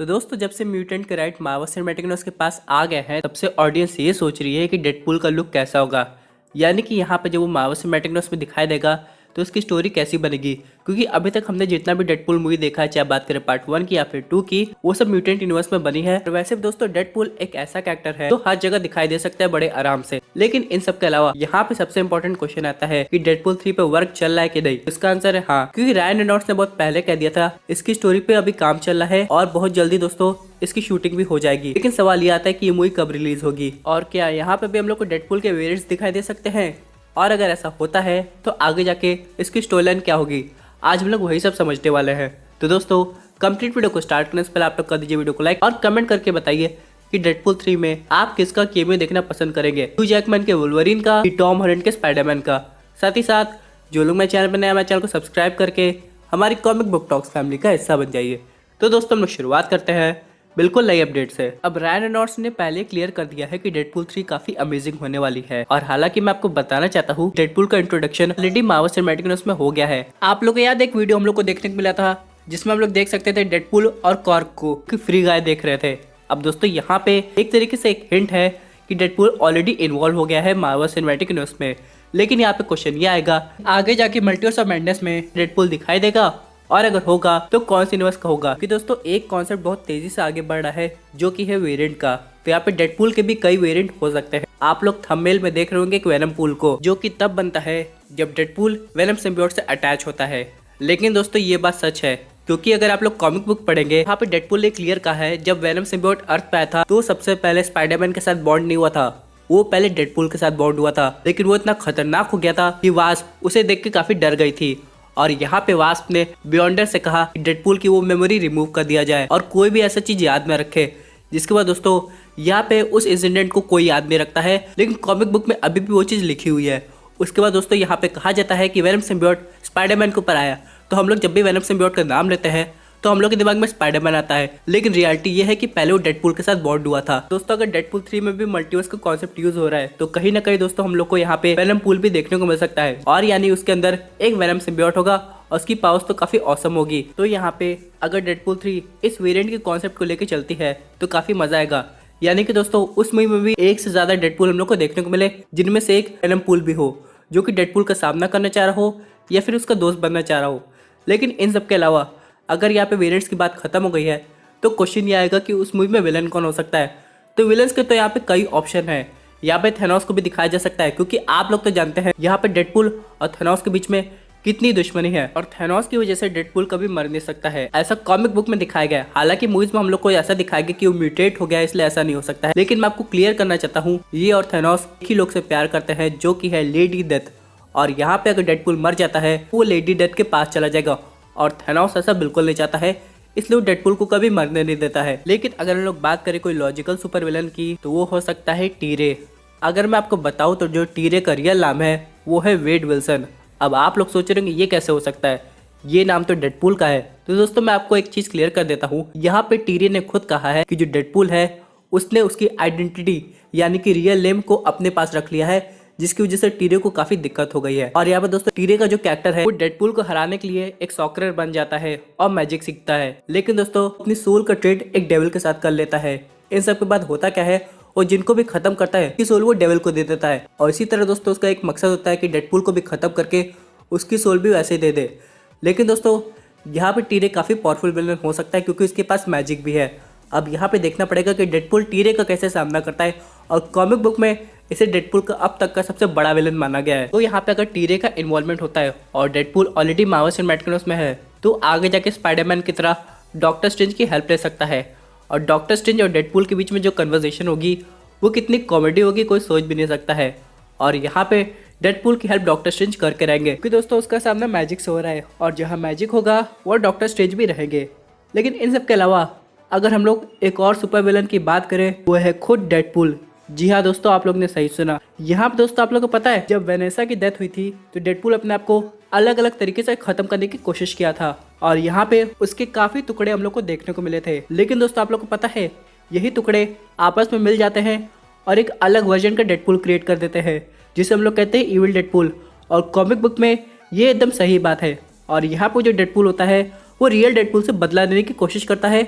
तो दोस्तों जब से म्यूटेंट के राइट मार्वल सिनेमैटिक यूनिवर्स के पास आ गए हैं तब से ऑडियंस ये सोच रही है कि डेडपूल का लुक कैसा होगा। यानी कि यहाँ पे जब वो मार्वल सिनेमैटिक यूनिवर्स में दिखाई देगा तो उसकी स्टोरी कैसी बनेगी, क्योंकि अभी तक हमने जितना भी डेडपूल मूवी देखा है, चाहे बात करें पार्ट 1 की या फिर 2 की, वो सब म्यूटेंट यूनिवर्स में बनी है। और वैसे भी दोस्तों डेडपूल एक ऐसा कैरेक्टर है जो हर जगह दिखाई दे सकता है बड़े आराम से। लेकिन इन सब के अलावा यहाँ पे सबसे इंपॉर्टेंट क्वेश्चन आता है कि डेडपूल 3 पे वर्क चल रहा है कि नहीं। इसका आंसर है हाँ, क्योंकि रायन रेनॉल्ड्स ने बहुत पहले कह दिया था इसकी स्टोरी पे अभी काम चल रहा है और बहुत जल्दी दोस्तों इसकी शूटिंग भी हो जाएगी। लेकिन सवाल ये आता है कि ये मूवी कब रिलीज होगी और क्या यहाँ पे भी हम लोग को डेडपूल के वेरिएंट्स दिखाई दे सकते हैं, और अगर ऐसा होता है तो आगे जाके इसकी स्टोरी लाइन क्या होगी। आज हम लोग वही सब समझने वाले हैं। तो दोस्तों कंप्लीट वीडियो को स्टार्ट करने से पहले आप लोग कर दीजिए वीडियो को लाइक और कमेंट करके बताइए कि डेडपूल 3 में आप किसका कैमियो देखना पसंद करेंगे, ह्यू जैकमैन के वुल्वरीन का कि टॉम हॉलैंड के स्पाइडरमैन का। साथ ही साथ जो लोग मेरे चैनल पर नए, हमारे चैनल को सब्सक्राइब करके हमारी कॉमिक बुक टॉक्स फैमिली का हिस्सा बन जाइए। तो दोस्तों हम लोग शुरुआत करते हैं बिल्कुल नई अपडेट से। अब रायन रेनॉल्ड्स ने पहले क्लियर कर दिया है कि डेडपूल 3 काफी अमेजिंग होने वाली है। और हालांकि मैं आपको बताना चाहता हूँ डेडपूल का introduction already Marvel cinematic universe में हो गया है। आप लोग को याद एक वीडियो हम लोग को देखने को मिला था जिसमें हम लोग देख सकते थे डेडपूल और कॉर्क को फ्री गाय देख रहे थे। अब दोस्तों यहाँ पे एक तरीके से एक हिंट है कि डेडपूल ऑलरेडी इन्वॉल्व हो गया है मार्वल सिनेमैटिक यूनिवर्स में। लेकिन यहाँ पे क्वेश्चन ये आएगा आगे जाके मल्टीवर्स ऑफ मैडनेस में डेडपूल दिखाई देगा, और अगर होगा तो कौन सी यूनिवर्स का होगा। कि दोस्तों एक कॉन्सेप्ट बहुत तेजी से आगे बढ़ रहा है जो कि है वेरिएंट का। तो यहाँ पे डेडपूल के भी कई वेरिएंट हो सकते हैं। आप लोग थंबनेल में देख रहे होंगे वेनम पूल को, जो कि तब बनता है जब डेडपूल वेनम सिम्बियोट से अटैच होता है। लेकिन दोस्तों ये बात सच है, क्योंकि अगर आप लोग कॉमिक बुक पढ़ेंगे यहाँ पे डेडपूल ने क्लियर कहा है जब वेनम सिम्बियोट अर्थ पे आया था तो सबसे पहले स्पाइडरमैन के साथ बॉन्ड नहीं हुआ था, वो पहले डेडपूल के साथ बॉन्ड हुआ था। लेकिन वो इतना खतरनाक हो गया था कि वास्प उसे देख के काफी डर गई थी। और यहाँ पे वास्प ने बियॉन्डर से कहा कि डेडपूल की वो मेमोरी रिमूव कर दिया जाए और कोई भी ऐसा चीज याद न रखे। जिसके बाद दोस्तों यहाँ पे उस इंसिडेंट को कोई याद नहीं रखता है, लेकिन कॉमिक बुक में अभी भी वो चीज लिखी हुई है। उसके बाद दोस्तों यहाँ पे कहा जाता है कि वेनम सिम्बियोट स्पाइडरमैन के ऊपर आया, तो हम लोग जब भी वेनम सिम्बियोट का नाम लेते हैं तो हम लोग के दिमाग में स्पाइडरमैन आता है। लेकिन रियलिटी ये है कि पहले वो डेडपूल के साथ बॉन्ड हुआ था। दोस्तों अगर डेडपूल 3 में भी मल्टीवर्स का कॉन्सेप्ट यूज हो रहा है तो कहीं ना कहीं दोस्तों हम लोग को यहाँ पे वेनम पूल भी देखने को मिल सकता है, और यानी उसके अंदर एक वेनम सिम्बियोट होगा और उसकी पावर्स तो काफी औसम होगी। तो यहाँ पे अगर डेडपूल 3 इस वेरिएंट के कॉन्सेप्ट को लेकर चलती है तो काफी मजा आएगा। यानी कि दोस्तों उस मूवी में भी एक से ज्यादा डेडपूल हम लोग को देखने को मिले, जिनमें से एक वेनम पूल भी हो जो कि डेडपूल का सामना करना चाह रहा हो या फिर उसका दोस्त बनना चाह रहा हो। लेकिन इन सब के अलावा अगर यहाँ पे वेरिएंट्स की बात खत्म हो गई है तो क्वेश्चन ये आएगा कि उस मूवी में विलन कौन हो सकता है। तो विलन्स के तो यहाँ पे कई ऑप्शन है। यहाँ पे थेनोस को भी दिखाया जा सकता है, क्योंकि आप लोग तो जानते हैं यहाँ पे डेडपूल और थेनोस के बीच में कितनी दुश्मनी है, और थेनोस की वजह से डेडपूल कभी मर नहीं सकता है, ऐसा कॉमिक बुक में दिखाया गया है। हालांकि मूवीज में हम लोग को ऐसा दिखाया गया कि वो म्यूटेट हो गया इसलिए ऐसा नहीं हो सकता है। लेकिन मैं आपको क्लियर करना चाहता हूँ ये और थेनोस एक ही लोग से प्यार करते हैं जो कि है लेडी डेथ। और यहाँ पे अगर डेडपूल मर जाता है वो लेडी डेथ के पास चला जाएगा, और थेनोस ऐसा बिल्कुल नहीं चाहता है, इसलिए वो डेडपूल को कभी मरने नहीं देता है। लेकिन अगर हम लोग बात करें कोई लॉजिकल सुपर विलन की तो वो हो सकता है टीरे। अगर मैं आपको बताऊं तो जो टीरे का रियल नाम है वो है वेड विल्सन। अब आप लोग सोच रहे होंगे ये कैसे हो सकता है, ये नाम तो डेडपूल का है। तो दोस्तों मैं आपको एक चीज क्लियर कर देता हूँ, यहाँ पे टीरे ने खुद कहा है कि जो डेडपूल है उसने उसकी आइडेंटिटी यानी कि रियल नेम को अपने पास रख लिया है, जिसकी वजह से टीरे को काफी दिक्कत हो गई है। और यहाँ पर दोस्तों टीरे का जो कैरेक्टर है वो डेडपूल को हराने के लिए एक सॉकरर बन जाता है और मैजिक सीखता है। लेकिन दोस्तों अपनी सोल का ट्रेड एक डेविल के साथ कर लेता है। इन सब के बाद होता क्या है, और जिनको भी खत्म करता है उसकी सोल वो डेविल को दे देता है। और इसी तरह दोस्तों उसका एक मकसद होता है कि डेडपूल को भी खत्म करके उसकी सोल भी वैसे दे दे। लेकिन दोस्तों यहाँ पे टीरे काफी पावरफुल विलन हो सकता है, क्योंकि उसके पास मैजिक भी है। अब यहाँ पे देखना पड़ेगा कि डेडपूल टीरे का कैसे सामना करता है, और कॉमिक बुक में इसे डेडपूल का अब तक का सबसे बड़ा विलन माना गया है। तो यहाँ पे अगर टीरे का इन्वॉल्वमेंट होता है और Deadpool already Marvel cinematic universe में है तो आगे जाके स्पाइडरमैन की तरह डॉक्टर स्ट्रेंज की हेल्प ले सकता है। और डॉक्टर स्ट्रेंज और डेडपूल के बीच में जो कन्वर्सेशन होगी वो कितनी कॉमेडी होगी कोई सोच भी नहीं सकता है। और यहाँ पे डेडपूल की हेल्प डॉक्टर स्ट्रेंज करके रहेंगे, क्योंकि दोस्तों उसका सामना मैजिक से हो रहा है, और जहाँ मैजिक होगा वो डॉक्टर स्ट्रेंज भी रहेंगे। लेकिन इन सब के अलावा अगर हम लोग एक और सुपर विलन की बात करें वो है खुद डेडपूल। जी हाँ दोस्तों आप लोग ने सही सुना। यहाँ पे दोस्तों आप लोग को पता है जब वेनेसा की डेथ हुई थी तो डेडपूल अपने आप को अलग अलग तरीके से खत्म करने की कोशिश किया था, और यहाँ पे उसके काफी टुकड़े हम लोग को देखने को मिले थे। लेकिन दोस्तों आप लोग को पता है यही टुकड़े आपस में मिल जाते हैं और एक अलग वर्जन का डेडपूल क्रिएट कर देते हैं, जिसे हम लोग कहते हैं इविल डेडपूल। और कॉमिक बुक में ये एकदम सही बात है। और यहाँ पे जो डेडपूल होता है वो रियल डेडपूल से बदला लेने की कोशिश करता है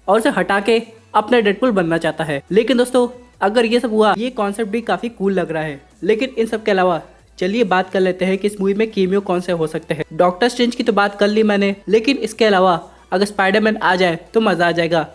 और उसे हटा के अपना डेडपुल बनना चाहता है। लेकिन दोस्तों अगर ये सब हुआ, ये कॉन्सेप्ट भी काफी कूल लग रहा है। लेकिन इन सब के अलावा चलिए बात कर लेते हैं कि इस मूवी में कैमियो कौन से हो सकते हैं। डॉक्टर स्ट्रेंज की तो बात कर ली मैंने, लेकिन इसके अलावा अगर स्पाइडरमैन आ जाए तो मजा आ जाएगा।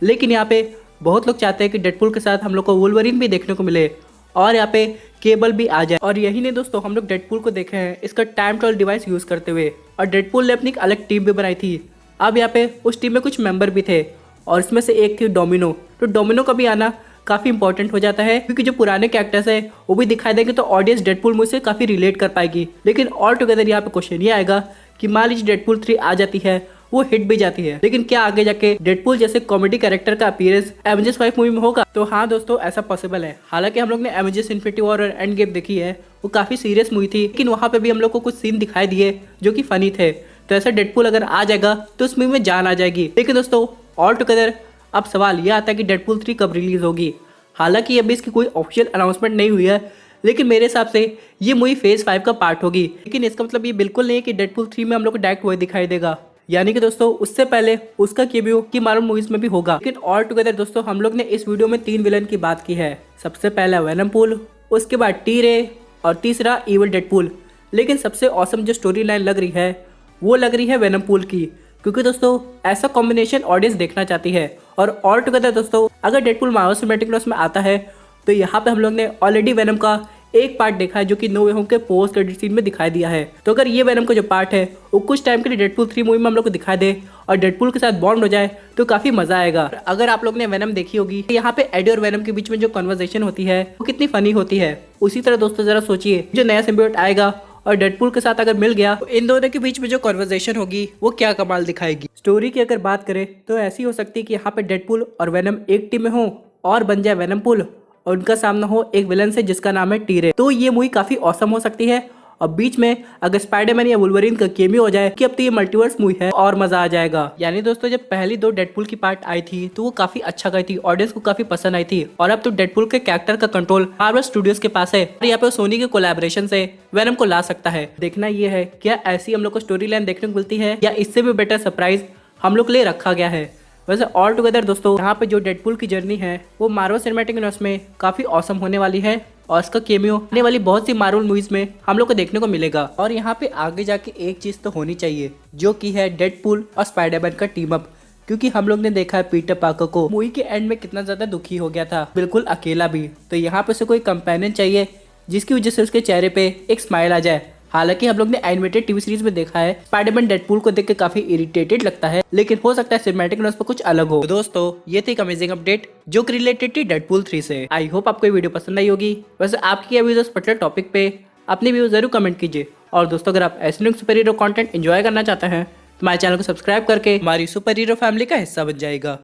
लेकिन यहाँ पे बहुत लोग चाहते हैं कि डेडपुल के साथ हम लोग को वुल्वरीन भी देखने को मिले और यहाँ पे केबल भी आ जाए। और यही नहीं दोस्तों, हम लोग डेडपुल को देखे हैं इसका टाइम ट्रैवल डिवाइस यूज करते हुए, और डेडपुल ने अपनी एक अलग टीम भी बनाई थी। अब यहाँ पे उस टीम में कुछ मेंबर भी थे और इसमें से एक थी डोमिनो। तो डोमिनो का भी आना काफी इंपॉर्टेंट हो जाता है, क्योंकि जो पुराने कैरेक्टर्स है वो भी दिखाई देंगे तो ऑडियंस डेडपुल मूवी से काफी रिलेट कर पाएगी। लेकिन ऑल टुगेदर यहाँ पे क्वेश्चन ये आएगा कि मान लीजिए डेडपुल 3 आ जाती है, वो हिट भी जाती है, लेकिन क्या आगे जाके डेडपुल जैसे कॉमेडी कैरेक्टर का अपीयरेंस एवेंजर्स 5 मूवी में होगा? तो हाँ दोस्तों, ऐसा पॉसिबल है। हालांकि हम लोग ने एवेंजर्स इन्फिनिटी वॉर और एंड गेम देखी है, वो काफी सीरियस मूवी थी, लेकिन वहाँ पे भी हम लोग को कुछ सीन दिखाई दिए जो कि फनी थे। तो ऐसा डेडपुल अगर आ जाएगा तो उस मूवी में जान आ जाएगी। लेकिन दोस्तों ऑल टुगेदर अब सवाल ये आता है कि डेडपुल 3 कब रिलीज होगी। हालांकि अभी इसकी कोई ऑफिशियल अनाउंसमेंट नहीं हुई है, लेकिन मेरे हिसाब से ये मूवी फेज 5 का पार्ट होगी। लेकिन इसका मतलब ये बिल्कुल नहीं है कि डेडपुल 3 में हम लोग को डायरेक्ट वही दिखाई देगा, यानी कि दोस्तों उससे पहले उसका कैमियो की मार्वल मूवीज में भी होगा। लेकिन ऑल टुगेदर दोस्तों हम लोग ने इस वीडियो में 3 विलन की बात की है। सबसे पहला वेनम पूल, उसके बाद टी-रे और तीसरा इविल डेडपुल। लेकिन सबसे ऑसम जो स्टोरी लाइन लग रही है वो लग रही है वेनम पूल की, क्योंकि दोस्तों ऐसा कॉम्बिनेशन ऑडियंस देखना चाहती है। और ऑल टुगेदर दोस्तों अगर डेडपुल मार्वल सिनेमैटिक यूनिवर्स में आता है तो यहाँ पे हम लोग ने ऑलरेडी वेनम का एक पार्ट देखा है जो कि नो वे होम के पोस्ट क्रेडिट सीन में दिखाई दिया है। तो अगर ये वेनम का जो पार्ट है वो कुछ टाइम के लिए डेडपुल 3 मूवी में हम लोग को दिखा दे और डेडपुल के साथ बॉन्ड हो जाए तो काफी मजा आएगा। अगर आप लोग ने वेनम देखी होगी तो यहाँ पे एडी और वेनम के बीच में जो कन्वर्सेशन होती है वो कितनी फनी होती है। उसी तरह दोस्तों जरा सोचिए, जो नया सिम्बियोट आएगा और डेडपुल के साथ अगर मिल गया तो इन दोनों के बीच में जो कन्वर्सेशन होगी वो क्या कमाल दिखाएगी। स्टोरी की अगर बात करें तो ऐसी हो सकती है कि यहाँ पे डेडपुल और वेनम एक टीम में हो और बन जाए वेनम पुल, और उनका सामना हो एक विलन से जिसका नाम है टी-रे। तो ये मूवी काफी औसम हो सकती है। और बीच में अगर स्पाइडरमैन या वुल्वरीन का कैमियो हो जाए कि अब तो ये मल्टीवर्स मूवी है और मजा आ जाएगा। यानी दोस्तों जब पहली 2 डेडपुल की पार्ट आई थी तो वो काफी अच्छा गई थी, ऑडियंस को काफी पसंद आई थी। और अब तो डेडपुल के कैरेक्टर का कंट्रोल मार्वल स्टूडियोज के पास है और यहाँ पे सोनी के कोलैबोरेशन से वेनम को ला सकता है। देखना ये है क्या ऐसी हम लोग को स्टोरी लाइन देखने को मिलती है या इससे भी बेटर सरप्राइज हम लोग के लिए रखा गया है। वैसे ऑल टुगेदर दोस्तों यहाँ पे जो डेडपुल की जर्नी है वो मार्वल सिनेमैटिक यूनिवर्स में काफी ऑसम होने वाली है और इसका कैमियो आने वाली बहुत सी मार्वल मूवीज में हम लोग को देखने को मिलेगा। और यहाँ पे आगे जाके एक चीज तो होनी चाहिए जो कि है डेडपुल और स्पाइडरमैन का टीम अप, क्योंकि हम लोग ने देखा है पीटर पार्कर को मूवी के एंड में कितना ज्यादा दुखी हो गया था, बिल्कुल अकेला भी। तो यहाँ पे उसे कोई कंपेनियन चाहिए जिसकी वजह से उसके चेहरे पे एक स्माइल आ जाए। हालांकि हम लोग ने एनिमेटेड टीवी सीरीज में देखा है स्पाइडरमैन डेडपुल को देख के काफी इरिटेटेड लगता है, लेकिन हो सकता है सिनेमैटिक यूनिवर्स पर कुछ अलग हो। तो दोस्तों ये थी एक अमेजिंग अपडेट जो कि रिलेटेड थी डेडपुल 3 से। आई होप आपको ये वीडियो पसंद आई होगी। वैसे आपकी क्या व्यूज इस पर्टिकुलर टॉपिक पे अपने व्यूज जरूर कमेंट कीजिए। और दोस्तों अगर आप ऐसे सुपर हीरो कंटेंट एंजॉय करना चाहते हैं तो हमारे चैनल को सब्सक्राइब करके हमारी सुपर हीरो फैमिली का हिस्सा बन जाएगा।